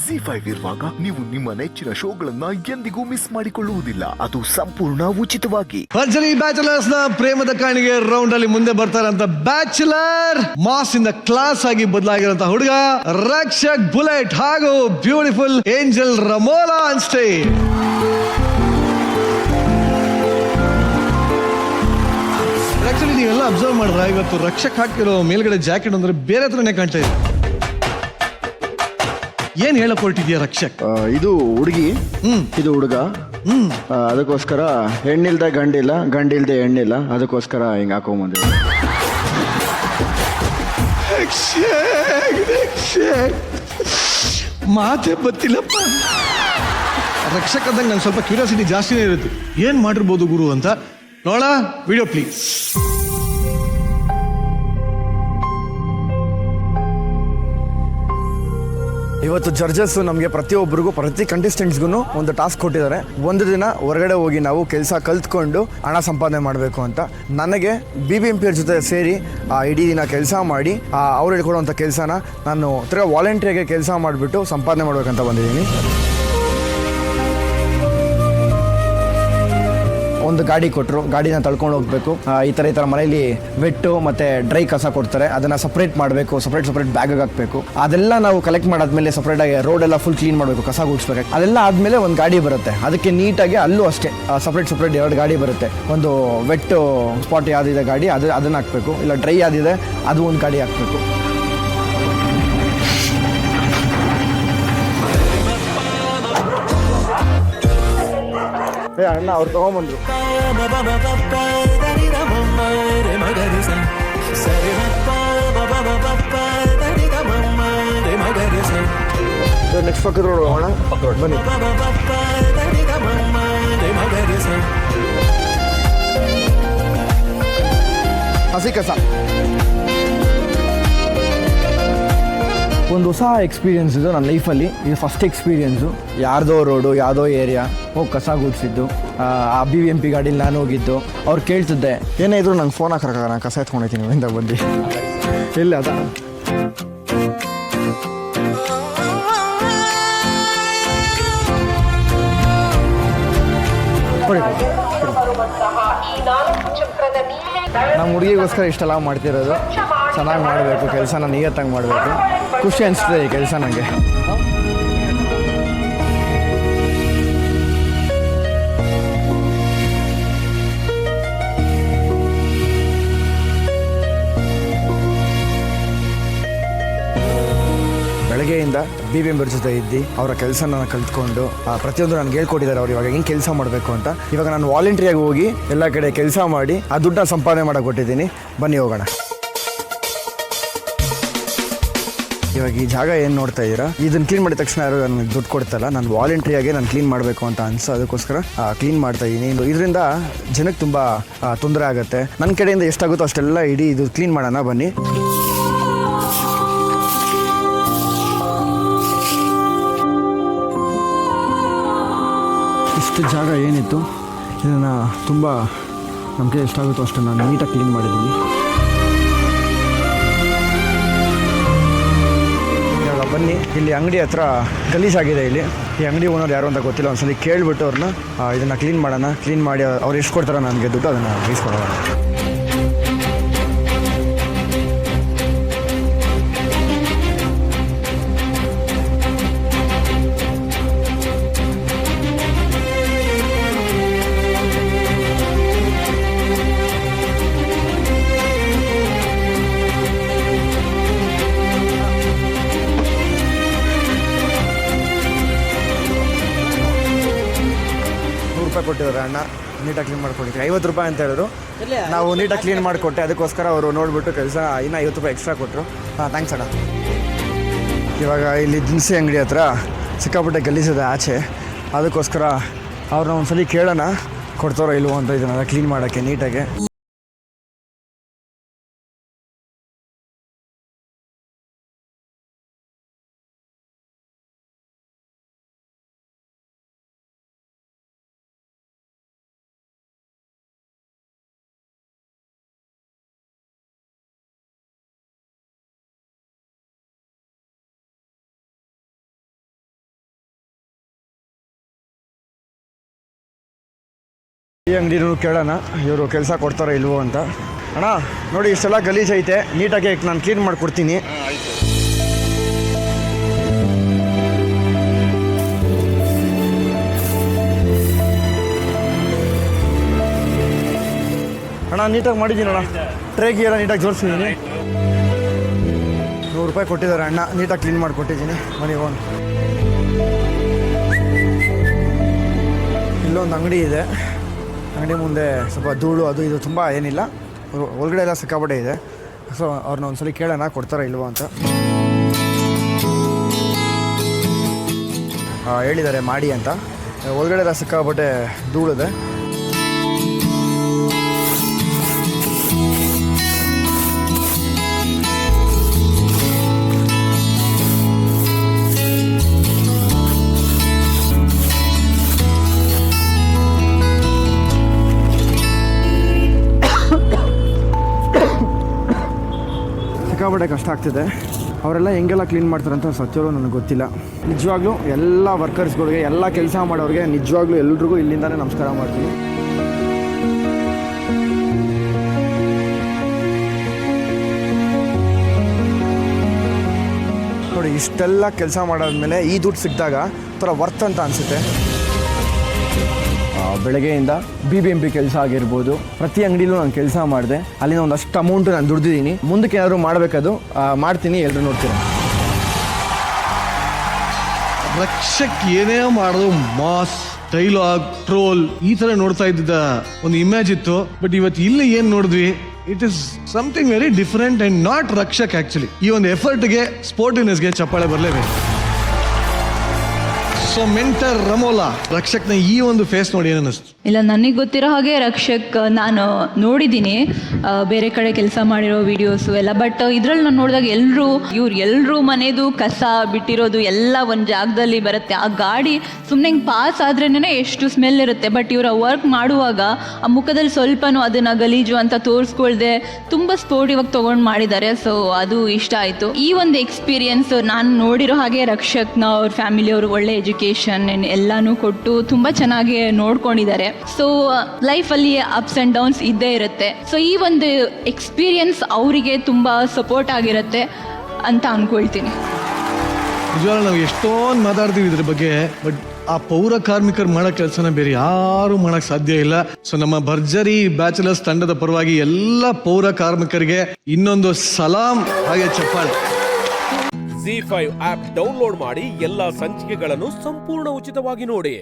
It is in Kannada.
ಜಿ5 ಇರುವಾಗ ನೀವು ನಿಮ್ಮ ನೆಚ್ಚಿನ ಶೋಗಳನ್ನ ಎಂದಿಗೂ ಮಿಸ್ ಮಾಡಿಕೊಳ್ಳುವುದಿಲ್ಲ. ಅದು ಸಂಪೂರ್ಣ ಉಚಿತವಾಗಿ. ಭರ್ಜರಿ ಬ್ಯಾಚಲರ್ಸ್ ನ ಪ್ರೇಮದ ಕಾಣಿಗೆ ರೌಂಡ್ ಅಲ್ಲಿ ಮುಂದೆ ಬರ್ತಾರಂತ ಬ್ಯಾಚಲರ್ ಮಾಸ್ ಇಂದ ಕ್ಲಾಸ್ ಆಗಿ ಬದಲಾಗಿರುವಂತ ಹುಡುಗ ರಕ್ಷಕ್ ಬುಲೆಟ್ ಹಾಗೂ beautiful angel Ramola on stage. Actually ನೀವೆಲ್ಲ ಅಬ್ಸರ್ವ್ ಮಾಡಿದ್ರೆ ಇವತ್ತು ರಕ್ಷಕ್ ಹಾಕಿರೋ ಮೇಲ್ಗಡೆ ಜಾಕೆಟ್ ಅಂದ್ರೆ ಬೇರೆ ಹತ್ರನೇ ಕಾಣ್ತಾ ಇದೆ. ಏನ್ ಹೇಳಕ್ ಹೊರಟಿದ್ಯಾ ರಕ್ಷಕ್? ಇದು ಹುಡುಗಿ, ಇದು ಹುಡುಗ. ಅದಕ್ಕೋಸ್ಕರ ಹೆಣ್ಣಿಲ್ದೆ ಗಂಡಿಲ್ಲ, ಗಂಡಿಲ್ದೆ ಹೆಣ್ಣಿಲ್ಲ, ಅದಕ್ಕೋಸ್ಕರ ಹಿಂಗ ಹಾಕೊಂಬಂದಿದೆ. ಮಾತೆ ಗೊತ್ತಿಲ್ಲಪ್ಪ. ರಕ್ಷಕ್ ಅಂದಂಗೆ ನಂಗೆ ಸ್ವಲ್ಪ ಕ್ಯೂರಿಯಾಸಿಟಿ ಜಾಸ್ತಿನೇ ಇರುತ್ತೆ. ಏನ್ ಮಾಡಿರ್ಬೋದು ಗುರು ಅಂತ ನೋಡ. Video please. ಇವತ್ತು ಜಡ್ಜಸ್ ನಮಗೆ ಪ್ರತಿಯೊಬ್ಬರಿಗೂ, ಪ್ರತಿ ಕಂಟೆಸ್ಟೆಂಟ್ಸ್ಗೂ ಒಂದು ಟಾಸ್ಕ್ ಕೊಟ್ಟಿದ್ದಾರೆ. ಒಂದು ದಿನ ಹೊರಗಡೆ ಹೋಗಿ ನಾವು ಕೆಲಸ ಕಲ್ತ್ಕೊಂಡು ಹಣ ಸಂಪಾದನೆ ಮಾಡಬೇಕು ಅಂತ. ನನಗೆ BBMP ಜೊತೆ ಸೇರಿ ಇಡೀ ದಿನ ಕೆಲಸ ಮಾಡಿ ಅವ್ರು ಹೇಳ್ಕೊಡುವಂಥ ಕೆಲಸನ ನಾನು ತಿರ್ಗಾ ವಾಲಂಟ್ರಿಯಾಗಿ ಕೆಲಸ ಮಾಡಿಬಿಟ್ಟು ಸಂಪಾದನೆ ಮಾಡಬೇಕಂತ ಬಂದಿದ್ದೀನಿ. ಒಂದು ಗಾಡಿ ಕೊಟ್ಟರು, ಗಾಡಿನ ತಳ್ಕೊಂಡು ಹೋಗಬೇಕು. ಈ ಥರ ಮನೆಯಲ್ಲಿ ವೆಟ್ಟು ಮತ್ತು ಡ್ರೈ ಕಸ ಕೊಡ್ತಾರೆ, ಅದನ್ನು ಸಪ್ರೇಟ್ ಮಾಡಬೇಕು, ಸಪ್ರೇಟ್ ಬ್ಯಾಗಿಗೆ ಹಾಕಬೇಕು. ಅದೆಲ್ಲ ನಾವು ಕಲೆಕ್ಟ್ ಮಾಡಾದ್ಮೇಲೆ ಸಪ್ರೇಟಾಗಿ ರೋಡೆಲ್ಲ ಫುಲ್ ಕ್ಲೀನ್ ಮಾಡಬೇಕು, ಕಸ ಗುಡಿಸ್ಬೇಕು. ಅದೆಲ್ಲ ಆದಮೇಲೆ ಒಂದು ಗಾಡಿ ಬರುತ್ತೆ, ಅದಕ್ಕೆ ನೀಟಾಗಿ ಅಲ್ಲೂ ಅಷ್ಟೇ ಸಪ್ರೇಟ್ 2 ಗಾಡಿ ಬರುತ್ತೆ. ಒಂದು ವೆಟ್ಟು ಸ್ಪಾಟ್ ಯಾವುದಿದೆ ಗಾಡಿ ಅದನ್ನು ಹಾಕಬೇಕು, ಇಲ್ಲ ಡ್ರೈ ಯಾವುದಿದೆ ಅದು ಒಂದು ಗಾಡಿ ಹಾಕಬೇಕು. ಅಣ್ಣ ಅವ್ರು ತಗೊಂಬಂದ್ರು. ನೆಕ್ಸ್ಟ್ ಪಕ್ಕದ ರೋಡ್ ಹೋಗೋಣ ಬನ್ನಿ. ಹಸಿ ಕಸ ಒಂದು ಹೊಸ ಎಕ್ಸ್ಪೀರಿಯನ್ಸ್ ಇದು ನನ್ನ ಲೈಫಲ್ಲಿ. ಇದು ಫಸ್ಟ್ ಎಕ್ಸ್ಪೀರಿಯೆನ್ಸು. ಯಾರ್ದೋ ರೋಡು, ಯಾವುದೋ ಏರಿಯಾ ಹೋಗಿ ಕಸ ಗುಡಿಸಿದ್ದು. BBMP ಗಾಡೀಲಿ ನಾನು ಹೋಗಿದ್ದು. ಅವ್ರು ಕೇಳ್ತಿದ್ದೆ ಏನೇ ಇದ್ರು ನಂಗೆ ಫೋನ್ ಹಾಕೋಕ್ಕಾಗ, ನಾನು ಕಸ ಎತ್ಕೊಂಡೈತೀನಿ ಇಂದ ಬಂದು. ಇಲ್ಲ ಅದ ನಮ್ಮ ಹುಡುಗಿಗೋಸ್ಕರ ಇಷ್ಟೆಲ್ಲ ಮಾಡ್ತಿರೋದು. ಚೆನ್ನಾಗಿ ಮಾಡಬೇಕು ಕೆಲಸನ, ನಿಯತ್ತಾಗಿ ಮಾಡಬೇಕು. ಖುಷಿ ಅನಿಸ್ತದೆ ಈ ಕೆಲಸ ನನಗೆ. ಬೆಳಗ್ಗೆಯಿಂದ BBMP ಜೊತೆ ಇದ್ದು ಅವರ ಕೆಲಸನ ಕಲ್ತ್ಕೊಂಡು ಪ್ರತಿಯೊಂದು ನನಗೆ ಹೇಳ್ಕೊಟ್ಟಿದ್ದಾರೆ ಅವ್ರು ಇವಾಗ ಹೆಂಗೆ ಕೆಲಸ ಮಾಡಬೇಕು ಅಂತ. ಇವಾಗ ನಾನು ವಾಲಂಟ್ರಿಯಾಗಿ ಹೋಗಿ ಎಲ್ಲ ಕಡೆ ಕೆಲಸ ಮಾಡಿ ಆ ದುಡ್ಡನ್ನ ಸಂಪಾದನೆ ಮಾಡೋಕೆ ಕೊಟ್ಟಿದ್ದೀನಿ. ಬನ್ನಿ ಹೋಗೋಣ. ಇವಾಗ ಈ ಜಾಗ ಏನು ನೋಡ್ತಾ ಇದ್ದೀರಾ, ಇದನ್ನು ಕ್ಲೀನ್ ಮಾಡಿದ ತಕ್ಷಣ ಯಾರು ನನಗೆ ದುಡ್ಡು ಕೊಡ್ತಲ್ಲ, ನಾನು ವಾಲಂಟ್ರಿಯಾಗಿ ನಾನು ಕ್ಲೀನ್ ಮಾಡಬೇಕು ಅಂತ ಅನ್ಸೋ, ಅದಕ್ಕೋಸ್ಕರ ಕ್ಲೀನ್ ಮಾಡ್ತಾ ಇದ್ದೀನಿ. ಇದರಿಂದ ಜನಕ್ಕೆ ತುಂಬ ತೊಂದರೆ ಆಗುತ್ತೆ. ನನ್ನ ಕಡೆಯಿಂದ ಎಷ್ಟಾಗುತ್ತೋ ಅಷ್ಟೆಲ್ಲ ಇಡೀ ಇದು ಕ್ಲೀನ್ ಮಾಡೋಣ ಬನ್ನಿ. ಇಷ್ಟು ಜಾಗ ಏನಿತ್ತು ಇದನ್ನು ತುಂಬ ನಮಗೆ ಎಷ್ಟಾಗುತ್ತೋ ಅಷ್ಟು ನಾನು ನೀಟಾಗಿ ಕ್ಲೀನ್ ಮಾಡಿದ್ದೀನಿ. ಇವಾಗ ಬನ್ನಿ, ಇಲ್ಲಿ ಅಂಗಡಿ ಹತ್ರ ಗಲೀಜಾಗಿದೆ. ಇಲ್ಲಿ ಈ ಅಂಗಡಿ ಓನರ್ ಯಾರು ಅಂತ ಗೊತ್ತಿಲ್ಲ. ಒಂದ್ಸಲಿ ಕೇಳಿಬಿಟ್ಟು ಅವ್ರನ್ನ ಇದನ್ನು ಕ್ಲೀನ್ ಮಾಡೋಣ. ಕ್ಲೀನ್ ಮಾಡಿ ಅವ್ರು ಎಷ್ಟು ಕೊಡ್ತಾರೋ ನನಗೆ ದುಡ್ಡು ಅದನ್ನು ಇಸ್ಕೊಡೋಣ. ಕೊಟ್ಟಿದ್ದಾರೆ ಅಣ್ಣ, ನೀಟಾಗಿ ಕ್ಲೀನ್ ಮಾಡ್ಕೊಟ್ಟಿದ್ವಿ. 50 ರೂಪಾಯಿ ಅಂತ ಹೇಳಿದ್ರು. ನಾವು ನೀಟಾಗಿ ಕ್ಲೀನ್ ಮಾಡಿಕೊಟ್ಟೆ, ಅದಕ್ಕೋಸ್ಕರ ಅವರು ನೋಡಿಬಿಟ್ಟು ಕೆಲಸ ಇನ್ನೂ 50 ರೂಪಾಯಿ ಎಕ್ಸ್ಟ್ರಾ ಕೊಟ್ಟರು. ಥ್ಯಾಂಕ್ಸ್ ಅಣ್ಣ. ಇವಾಗ ಇಲ್ಲಿ ದಿನಸಿ ಅಂಗಡಿ ಹತ್ರ ಸಿಕ್ಕಾಪಟ್ಟೆ ಗಲೀಜಿದೆ ಆಚೆ, ಅದಕ್ಕೋಸ್ಕರ ಅವ್ರನ್ನ ಒಂದ್ಸಲಿ ಕೇಳೋಣ ಕೊಡ್ತಾರೋ ಇಲ್ವೋ ಅಂತ ಇದನ್ನೆಲ್ಲ ಕ್ಲೀನ್ ಮಾಡೋಕ್ಕೆ ನೀಟಾಗೆ. ಈ ಅಂಗಡಿನೂ ಕೇಳೋಣ ಇವರು ಕೆಲಸ ಕೊಡ್ತಾರೋ ಇಲ್ವೋ ಅಂತ. ಅಣ್ಣ ನೋಡಿ ಇಷ್ಟೆಲ್ಲ ಗಲೀಜ್ ಐತೆ, ನೀಟಾಗಿ ನಾನು ಕ್ಲೀನ್ ಮಾಡಿಕೊಡ್ತೀನಿ. ಅಣ್ಣ ನೀಟಾಗಿ ಮಾಡಿದ್ದೀನಿ ಅಣ್ಣ, ಟ್ರೇಗಿ ಎಲ್ಲ ನೀಟಾಗಿ ಜೋಡಿಸಿದ್ದೀನಿ. 100 ರೂಪಾಯಿ ಕೊಟ್ಟಿದ್ದಾರೆ ಅಣ್ಣ, ನೀಟಾಗಿ ಕ್ಲೀನ್ ಮಾಡಿಕೊಟ್ಟಿದ್ದೀನಿ. ಮನೆಗೆ ಹೋಗಿ ಇಲ್ಲೊಂದು ಅಂಗಡಿ ಇದೆ, ಅಂಗಡಿ ಮುಂದೆ ಸ್ವಲ್ಪ ಧೂಳು ಅದು ಇದು ತುಂಬ ಏನಿಲ್ಲ, ಒಳಗಡೆ ಎಲ್ಲ ಸಿಕ್ಕಾಪಟ್ಟೆ ಇದೆ. ಸೊ ಅವ್ರನ್ನ ಒಂದ್ಸಲ ಕೇಳೋಣ ಕೊಡ್ತಾರಾ ಇಲ್ವೋ ಅಂತ. ಹೇಳಿದ್ದಾರೆ ಮಾಡಿ ಅಂತ. ಒಳಗಡೆ ಎಲ್ಲ ಸಿಕ್ಕಾಪಟ್ಟೆ ಧೂಳಿದೆ. ಸಿಕ್ಕಾಪಟ್ಟೆ ಕಷ್ಟ ಆಗ್ತಿದೆ. ಅವರೆಲ್ಲ ಹೆಂಗೆಲ್ಲ ಕ್ಲೀನ್ ಮಾಡ್ತಾರಂತ ಸತ್ಯರು ನನಗೆ ಗೊತ್ತಿಲ್ಲ. ನಿಜವಾಗ್ಲೂ ಎಲ್ಲ ವರ್ಕರ್ಸ್ಗಳಿಗೆ, ಎಲ್ಲ ಕೆಲಸ ಮಾಡೋರಿಗೆ ನಿಜವಾಗ್ಲೂ ಎಲ್ರಿಗೂ ಇಲ್ಲಿಂದಾನೇ ನಮಸ್ಕಾರ ಮಾಡ್ತೀನಿ. ನೋಡಿ ಇಷ್ಟೆಲ್ಲ ಕೆಲಸ ಮಾಡಾದ್ಮೇಲೆ ಈ ದುಡ್ಡು ಸಿಕ್ಕಿದಾಗ ಥರ ವರ್ತ್ ಅಂತ ಅನಿಸುತ್ತೆ. ಬೆಳಗ್ಗೆಯಿಂದ BBMP ಕೆಲಸ ಆಗಿರ್ಬೋದು, ಪ್ರತಿ ಅಂಗಡಿಲೂ ನಾನು ಕೆಲಸ ಮಾಡಿದೆ. ಅಲ್ಲಿನ ಒಂದಷ್ಟು ಅಮೌಂಟು ನಾನು ದುಡ್ದಿದ್ದೀನಿ. ಮುಂದಕ್ಕೆ ಏನಾದರೂ ಮಾಡಬೇಕದು ಮಾಡ್ತೀನಿ, ಎಲ್ಲರೂ ನೋಡ್ತೀನಿ. ರಕ್ಷಕ್ ಏನೇ ಮಾಡೋದು ಮಾಸ್, ಡೈಲಾಗ್, ಟ್ರೋಲ್ ಈ ಥರ ನೋಡ್ತಾ ಇದ್ದಿದ್ದ ಒಂದು ಇಮೇಜ್ ಇತ್ತು. ಬಟ್ ಇವತ್ತು ಇಲ್ಲಿ ಏನು ನೋಡಿದ್ವಿ, it is something very different and not Rakshak. Actually ಈ ಒಂದು ಎಫರ್ಟ್ಗೆ, ಸ್ಪೋರ್ಟಿನೆಸ್ಗೆ ಚಪ್ಪಾಳೆ ಬರಲೇಬೇಕು. ಸೊ ಮೆಂಟರ್ ರಮೋಲಾ, ರಕ್ಷಕ್ನ ಈ ಒಂದು ಫೇಸ್ ನೋಡಿ ಏನು ಅನ್ನಿಸ್ತು? ಇಲ್ಲ, ನನಗೆ ಗೊತ್ತಿರೋ ಹಾಗೆ ರಕ್ಷಕ್ ನಾನು ನೋಡಿದ್ದೀನಿ ಬೇರೆ ಕಡೆ ಕೆಲಸ ಮಾಡಿರೋ ವಿಡಿಯೋಸು ಎಲ್ಲ. ಬಟ್ ಇದ್ರಲ್ಲಿ ನಾನು ನೋಡಿದಾಗ ಎಲ್ಲರೂ ಮನೆದು ಕಸ ಬಿಟ್ಟಿರೋದು ಎಲ್ಲ ಒಂದು ಜಾಗದಲ್ಲಿ ಬರುತ್ತೆ. ಆ ಗಾಡಿ ಸುಮ್ಮನೆ ಹಿಂಗೆ ಪಾಸ್ ಆದ್ರೇನೆ ಎಷ್ಟು ಸ್ಮೆಲ್ ಇರುತ್ತೆ. ಬಟ್ ಇವರ ವರ್ಕ್ ಮಾಡುವಾಗ ಆ ಮುಖದಲ್ಲಿ ಸ್ವಲ್ಪನೂ ಅದನ್ನು ಗಲೀಜು ಅಂತ ತೋರಿಸ್ಕೊಳ್ದೆ ತುಂಬ ಸ್ಪೋರ್ಟಿವಾಗಿ ತೊಗೊಂಡು ಮಾಡಿದ್ದಾರೆ. ಸೊ ಅದು ಇಷ್ಟ ಆಯಿತು. ಈ ಒಂದು ಎಕ್ಸ್ಪೀರಿಯನ್ಸ್ ನಾನು ನೋಡಿರೋ ಹಾಗೆ ರಕ್ಷಕ್ನ ಅವ್ರ ಫ್ಯಾಮಿಲಿಯವರು ಒಳ್ಳೆ ಎಜುಕೇಷನ್ ಎಲ್ಲನೂ ಕೊಟ್ಟು ತುಂಬ ಚೆನ್ನಾಗಿ ನೋಡ್ಕೊಂಡಿದ್ದಾರೆ. ಸೊ ಲೈಫಲ್ಲಿ ಅಪ್ಸ್ ಆ್ಯಂಡ್ ಡೌನ್ಸ್ ಇದ್ದೇ ಇರುತ್ತೆ. ಸೊ ಈ ಒಂದು ಎಕ್ಸ್ಪೀರಿಯನ್ಸ್ ಅವರಿಗೆ ತುಂಬ ಸಪೋರ್ಟ್ ಆಗಿರುತ್ತೆ ಅಂತ ಅಂದ್ಕೊಳ್ತೀನಿ. ನಿಜವಾಗ್ಲೂ ನಾವು ಎಷ್ಟೊಂದು ಮಾತಾಡ್ತೀವಿ ಇದ್ರ ಬಗ್ಗೆ, ಬಟ್ ಆ ಪೌರ ಕಾರ್ಮಿಕರು ಮಾಡೋ ಕೆಲಸನ ಬೇರೆ ಯಾರು ಮಾಡಕ್ ಸಾಧ್ಯ ಇಲ್ಲ. ಸೊ ನಮ್ಮ ಭರ್ಜರಿ ಬ್ಯಾಚುಲರ್ಸ್ ತಂಡದ ಪರವಾಗಿ ಎಲ್ಲ ಪೌರ ಕಾರ್ಮಿಕರಿಗೆ ಇನ್ನೊಂದು ಸಲಾಂ ಹಾಗೆ ಚಪ್ಪಾಳೆ. ZEE5 ಆಪ್ ಡೌನ್ಲೋಡ್ ಮಾಡಿ ಎಲ್ಲಾ ಸಂಚಿಕೆಗಳನ್ನು ಸಂಪೂರ್ಣ ಉಚಿತವಾಗಿ ನೋಡಿ.